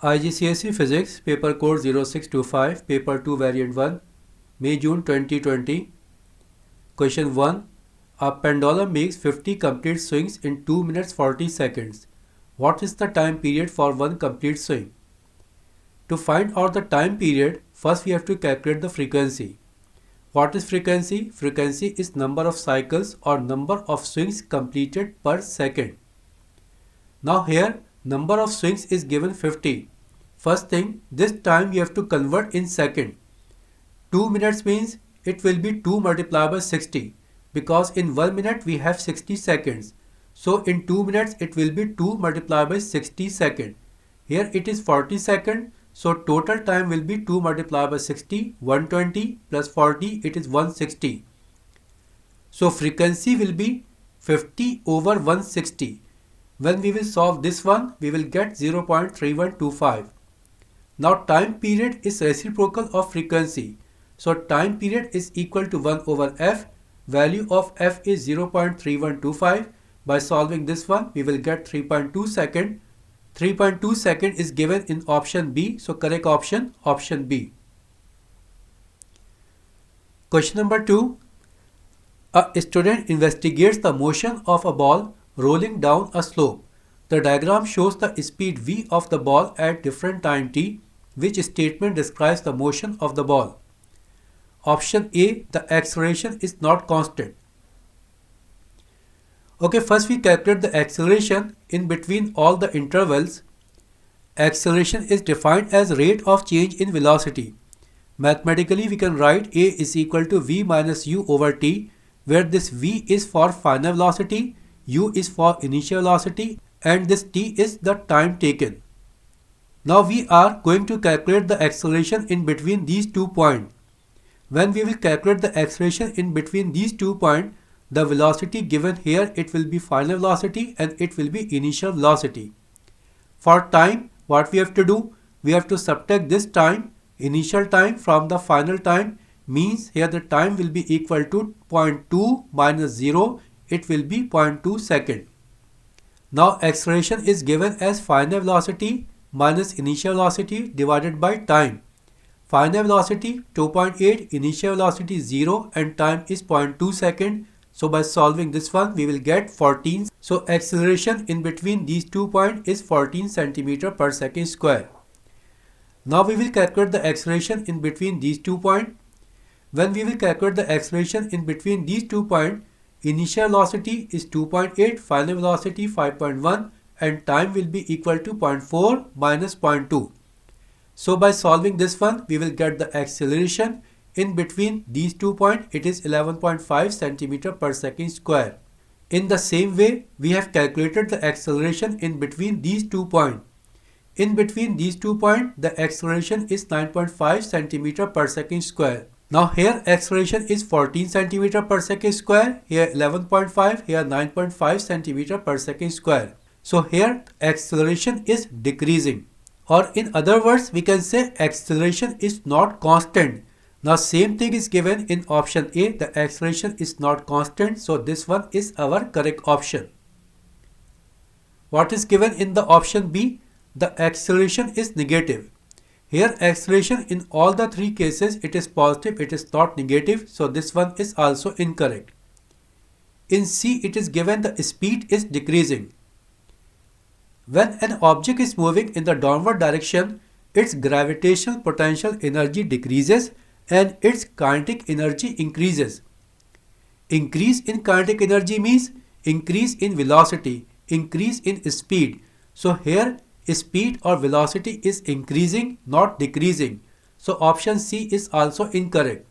IGCSE Physics, Paper Code 0625, Paper 2 Variant 1, May-June 2020. Question 1. A pendulum makes 50 complete swings in 2 minutes 40 seconds. What is the time period for one complete swing? To find out the time period, first we have to calculate the frequency. What is frequency? Frequency is number of cycles or number of swings completed per second. Now here, number of swings is given 50. First thing, this time you have to convert in second. 2 minutes means it will be 2 multiplied by 60 because in 1 minute we have 60 seconds. So in 2 minutes it will be 2 multiplied by 60 seconds. Here it is 40 seconds. So total time will be 2 multiplied by 60, 120 plus 40, it is 160. So frequency will be 50 over 160. When we will solve this one, we will get 0.3125. Now time period is reciprocal of frequency. So time period is equal to 1 over f. Value of f is 0.3125. By solving this one, we will get 3.2 second. 3.2 second is given in option B. So correct option, option B. Question number 2. A student investigates the motion of a ball rolling down a slope. The diagram shows the speed v of the ball at different time t. Which statement describes the motion of the ball? Option A, the acceleration is not constant. Okay, first we calculate the acceleration in between all the intervals. Acceleration is defined as rate of change in velocity. Mathematically, we can write A is equal to v minus u over t, where this v is for final velocity, u is for initial velocity, and this t is the time taken. Now we are going to calculate the acceleration in between these 2 points. When we will calculate the acceleration in between these 2 points, the velocity given here, it will be final velocity and it will be initial velocity. For time, what we have to do? We have to subtract this time, initial time from the final time, means here the time will be equal to 0.2 minus 0, it will be 0.2 second. Now acceleration is given as final velocity minus initial velocity divided by time. Final velocity 2.8, initial velocity 0 and time is 0.2 second. So by solving this one we will get 14. So acceleration in between these 2 points is 14 centimeter per second square. Now we will calculate the acceleration in between these 2 points. When we will calculate the acceleration in between these 2 points, initial velocity is 2.8, final velocity 5.1 and time will be equal to 0.4 minus 0.2. So by solving this one, we will get the acceleration in between these 2 points. It is 11.5 centimeter per second square. In the same way, we have calculated the acceleration in between these 2 points. In between these 2 points, the acceleration is 9.5 centimeter per second square. Now here acceleration is 14 centimeter per second square, here 11.5, here 9.5 centimeter per second square. So here acceleration is decreasing, or in other words we can say acceleration is not constant. Now same thing is given in option A, the acceleration is not constant, so this one is our correct option. What is given in the option B? The acceleration is negative. Here acceleration in all the 3 cases it is positive, it is not negative, so this one is also incorrect. In C it is given the speed is decreasing. When an object is moving in the downward direction, its gravitational potential energy decreases and its kinetic energy increases. Increase in kinetic energy means increase in velocity, increase in speed. So here speed or velocity is increasing, not decreasing. So option C is also incorrect.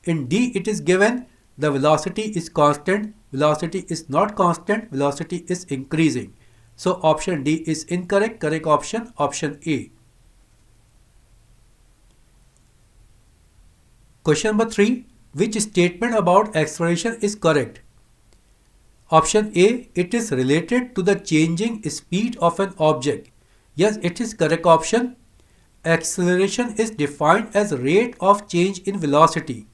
In D it is given the velocity is constant, velocity is not constant, velocity is increasing. So option D is incorrect, correct option, option A. Question number 3. Which statement about acceleration is correct? Option A, it is related to the changing speed of an object. Yes, it is correct option. Acceleration is defined as rate of change in velocity.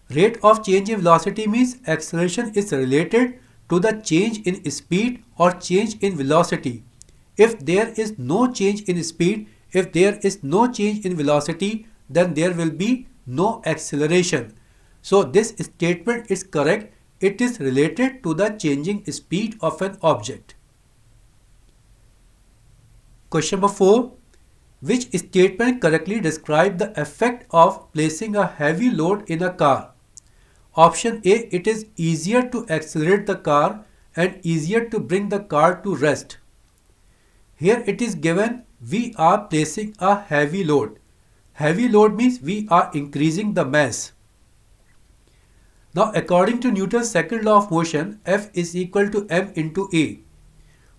Rate of change in velocity means acceleration is related to the change in speed or change in velocity. If there is no change in speed, If there is no change in velocity, then there will be no acceleration. So this statement is correct. It is related to the changing speed of an object. Question number 4. Which statement correctly describes the effect of placing a heavy load in a car? Option A, it is easier to accelerate the car and easier to bring the car to rest. Here it is given we are placing a heavy load. Heavy load means we are increasing the mass. Now according to Newton's second law of motion, F is equal to m into A.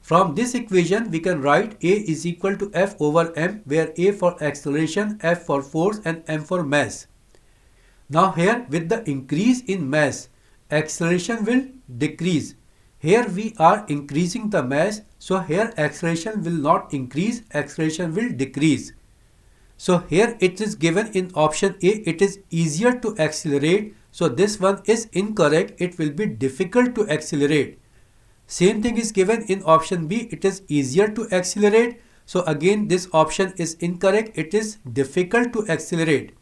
From this equation we can write A is equal to F over m, where A for acceleration, F for force and m for mass. Now here with the increase in mass, acceleration will decrease. Here we are increasing the mass, so here acceleration will not increase, acceleration will decrease. So here it is given in option A, it is easier to accelerate. So this one is incorrect, it will be difficult to accelerate. Same thing is given in option B, it is easier to accelerate. So again this option is incorrect, it is difficult to accelerate.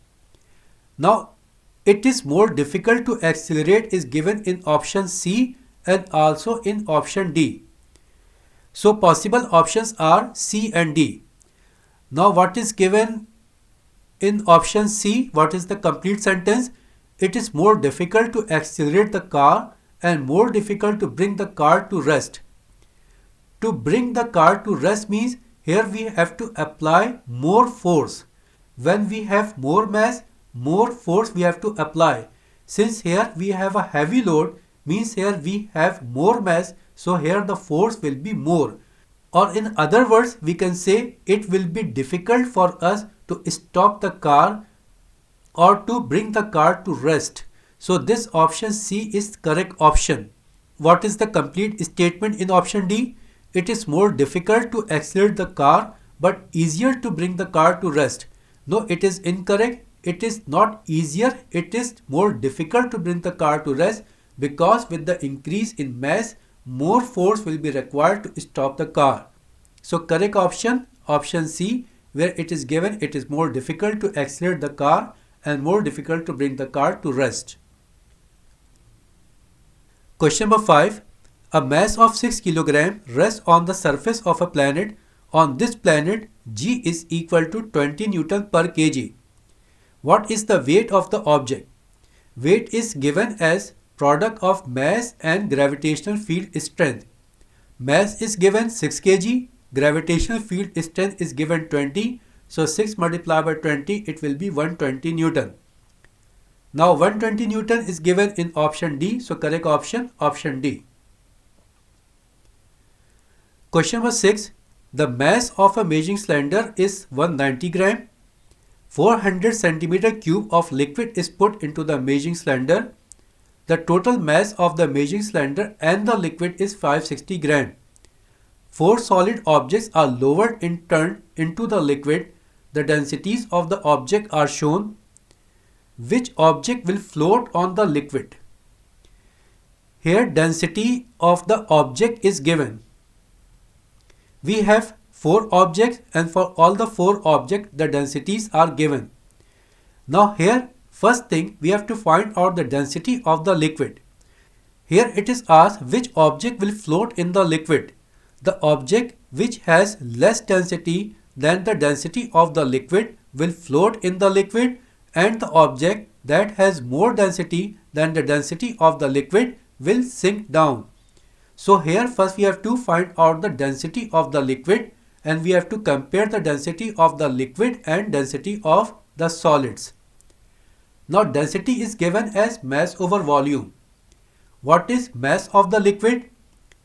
Now it is more difficult to accelerate is given in option C and also in option D. So possible options are C and D. Now what is given in option C? What is the complete sentence? It is more difficult to accelerate the car and more difficult to bring the car to rest. To bring the car to rest means here we have to apply more force. When we have more mass, more force we have to apply. Since here we have a heavy load, means here we have more mass, so here the force will be more. Or in other words, we can say it will be difficult for us to stop the car or to bring the car to rest. So this option C is correct option. What is the complete statement in option D? It is more difficult to accelerate the car but easier to bring the car to rest. No, it is incorrect. It is not easier, it is more difficult to bring the car to rest, because with the increase in mass, more force will be required to stop the car. So correct option, option C, where it is given it is more difficult to accelerate the car and more difficult to bring the car to rest. Question number 5. A mass of 6 kg rests on the surface of a planet. On this planet, G is equal to 20 Newton per kg. What is the weight of the object? Weight is given as product of mass and gravitational field strength. Mass is given 6 kg, gravitational field strength is given 20. So 6 multiplied by 20, it will be 120 Newton. Now 120 Newton is given in option D. So correct option, option D. Question number 6. The mass of a measuring cylinder is 190 gram. 400 centimeter cube of liquid is put into the measuring cylinder. The total mass of the measuring cylinder and the liquid is 560 gram. 4 solid objects are lowered and turned into the liquid. The densities of the object are shown. Which object will float on the liquid? Here density of the object is given. We have 4 objects and for all the 4 objects the densities are given. Now here first thing we have to find out the density of the liquid. Here it is asked which object will float in the liquid. The object which has less density than the density of the liquid will float in the liquid, and the object that has more density than the density of the liquid will sink down. So here first we have to find out the density of the liquid and we have to compare the density of the liquid and density of the solids. Now density is given as mass over volume. What is mass of the liquid?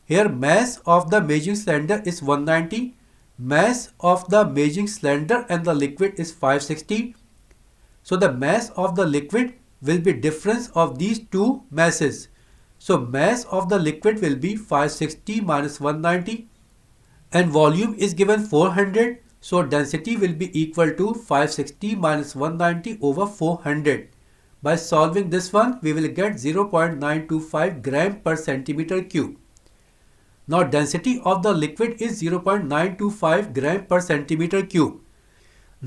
Here mass of the measuring cylinder is 190. Mass of the measuring cylinder and the liquid is 560. So the mass of the liquid will be difference of these two masses. So mass of the liquid will be 560 minus 190 and volume is given 400. So density will be equal to 560 minus 190 over 400. By solving this one, we will get 0.925 gram per centimeter cube. Now density of the liquid is 0.925 gram per centimeter cube.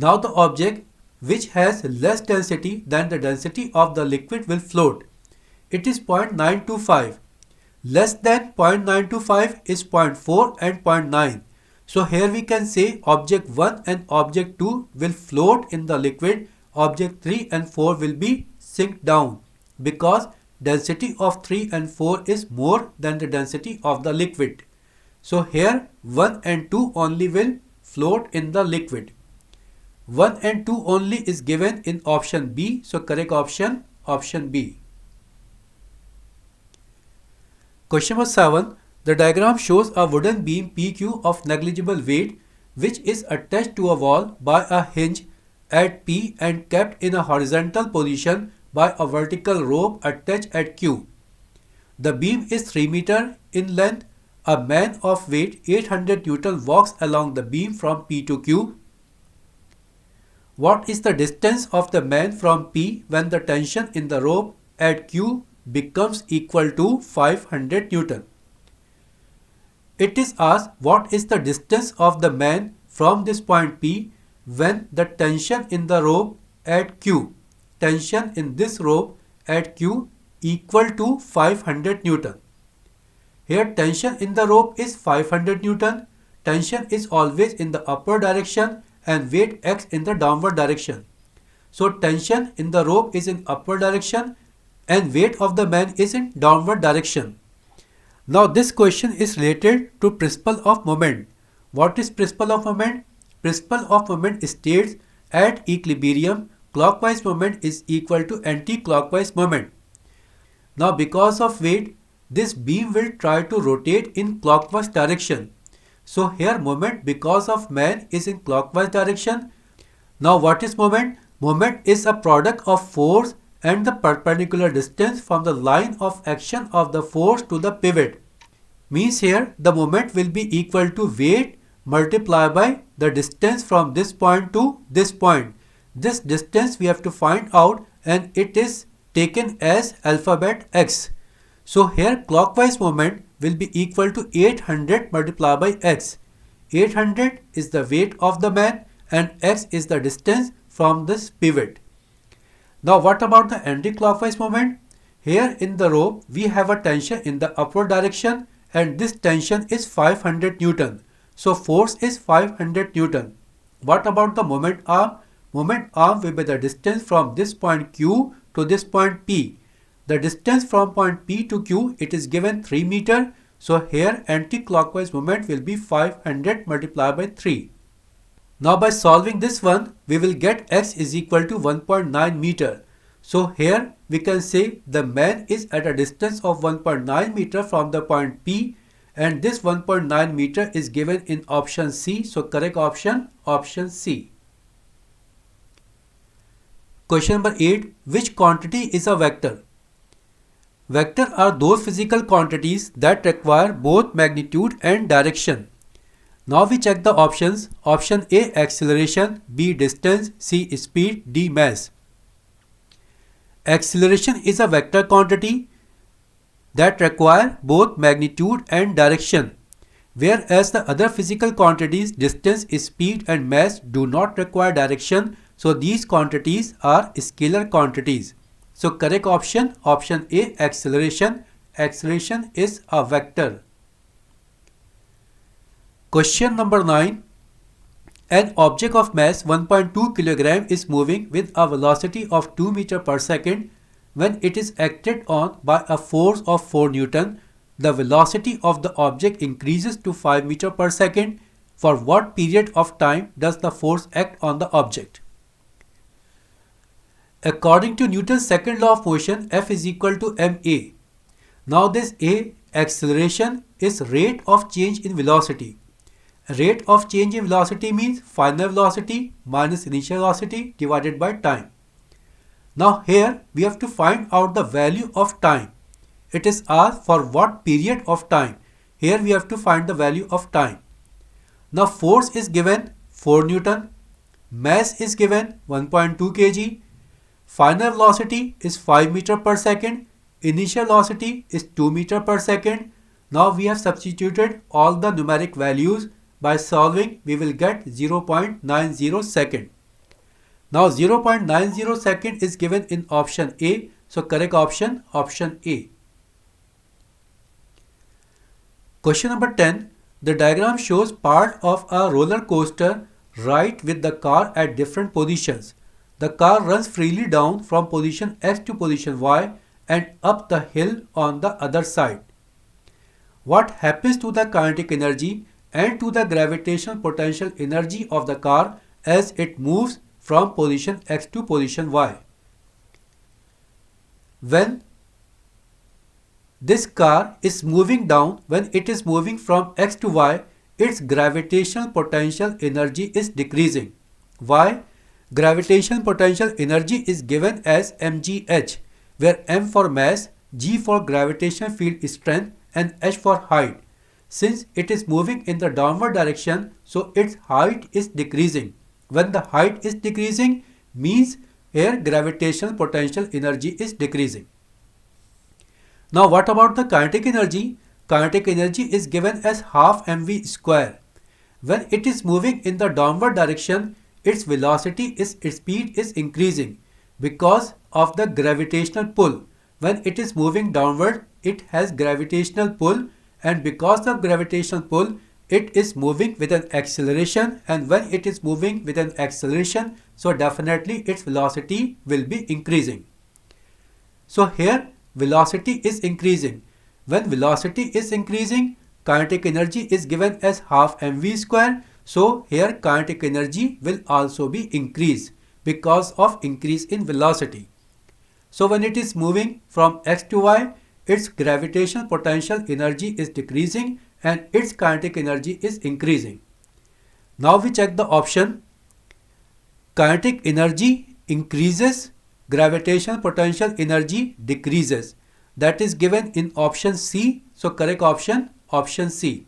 Now the object which has less density than the density of the liquid will float. It is 0.925. Less than 0.925 is 0.4 and 0.9. So here we can say object 1 and object 2 will float in the liquid. Object 3 and 4 will be sink down because density of 3 and 4 is more than the density of the liquid. So here 1 and 2 only will float in the liquid. 1 and 2 only is given in option B. So correct option, option B. Question number 7. The diagram shows a wooden beam PQ of negligible weight which is attached to a wall by a hinge at P and kept in a horizontal position by a vertical rope attached at Q. The beam is 3 meters in length. A man of weight 800 Newton walks along the beam from P to Q. What is the distance of the man from P when the tension in the rope at Q becomes equal to 500 Newton? It is asked what is the distance of the man from this point P when the tension in the rope at Q, tension in this rope at Q equal to 500 Newton. Here tension in the rope is 500 Newton. Tension is always in the upper direction and weight X in the downward direction. So tension in the rope is in upper direction and weight of the man is in downward direction. Now this question is related to principle of moment. What is principle of moment? Principle of moment states at equilibrium clockwise moment is equal to anti-clockwise moment. Now because of weight, this beam will try to rotate in clockwise direction. So here moment because of man is in clockwise direction. Now what is moment? Moment is a product of force and the perpendicular distance from the line of action of the force to the pivot. Means here the moment will be equal to weight multiplied by the distance from this point to this point. This distance we have to find out and it is taken as alphabet X. So here clockwise moment will be equal to 800 multiplied by X. 800 is the weight of the man and X is the distance from this pivot. Now what about the anti-clockwise moment? Here in the rope we have a tension in the upward direction and this tension is 500 Newton. So force is 500 Newton. What about the moment arm? Moment arm will be the distance from this point Q to this point P. The distance from point P to Q, it is given 3 meters. So here anti-clockwise moment will be 500 multiplied by 3. Now by solving this one, we will get X is equal to 1.9 meter. So here we can say the man is at a distance of 1.9 meter from the point P and this 1.9 meter is given in option C. So correct option, option C. Question number 8. Which quantity is a vector? Vectors are those physical quantities that require both magnitude and direction. Now we check the options. Option A acceleration, B distance, C speed, D mass. Acceleration is a vector quantity that require both magnitude and direction, whereas the other physical quantities distance, speed and mass do not require direction. So these quantities are scalar quantities. So correct option, option A acceleration. Acceleration is a vector. Question number 9. An object of mass 1.2 kg is moving with a velocity of 2 meters per second. When it is acted on by a force of 4 Newton, the velocity of the object increases to 5 meters per second. For what period of time does the force act on the object? According to Newton's second law of motion, F is equal to ma. Now this A acceleration is rate of change in velocity. Rate of change in velocity means final velocity minus initial velocity divided by time. Now here we have to find out the value of time. It is asked for what period of time. Here we have to find the value of time. Now force is given 4 Newton. Mass is given 1.2 kg. Final velocity is 5 meters per second. Initial velocity is 2 meters per second. Now we have substituted all the numeric values. By solving, we will get 0.90 second. Now 0.90 second is given in option A. So correct option, option A. Question number 10. The diagram shows part of a roller coaster ride with the car at different positions. The car runs freely down from position X to position Y and up the hill on the other side. What happens to the kinetic energy and to the gravitational potential energy of the car as it moves from position X to position Y? When this car is moving down, when it is moving from X to Y, its gravitational potential energy is decreasing. Why? Gravitational potential energy is given as mgh, where m for mass, g for gravitational field strength and h for height. Since it is moving in the downward direction, so its height is decreasing. When the height is decreasing, means here gravitational potential energy is decreasing. Now what about the kinetic energy? Kinetic energy is given as half mv square. When it is moving in the downward direction, its speed is increasing because of the gravitational pull. When it is moving downward, it has gravitational pull, and because of gravitational pull, it is moving with an acceleration, and when it is moving with an acceleration, so definitely its velocity will be increasing. So here velocity is increasing. When velocity is increasing, kinetic energy is given as half mv square. So here kinetic energy will also be increased because of increase in velocity. So when it is moving from X to Y, its gravitational potential energy is decreasing and its kinetic energy is increasing. Now we check the option. Kinetic energy increases, gravitational potential energy decreases. That is given in option C. So correct option, option C.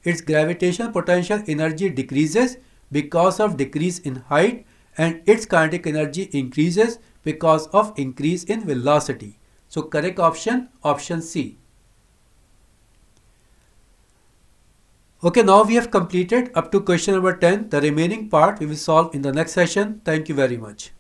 Its gravitational potential energy decreases because of decrease in height and its kinetic energy increases because of increase in velocity. So correct option, option C. Okay, now we have completed up to question number 10. The remaining part we will solve in the next session. Thank you very much.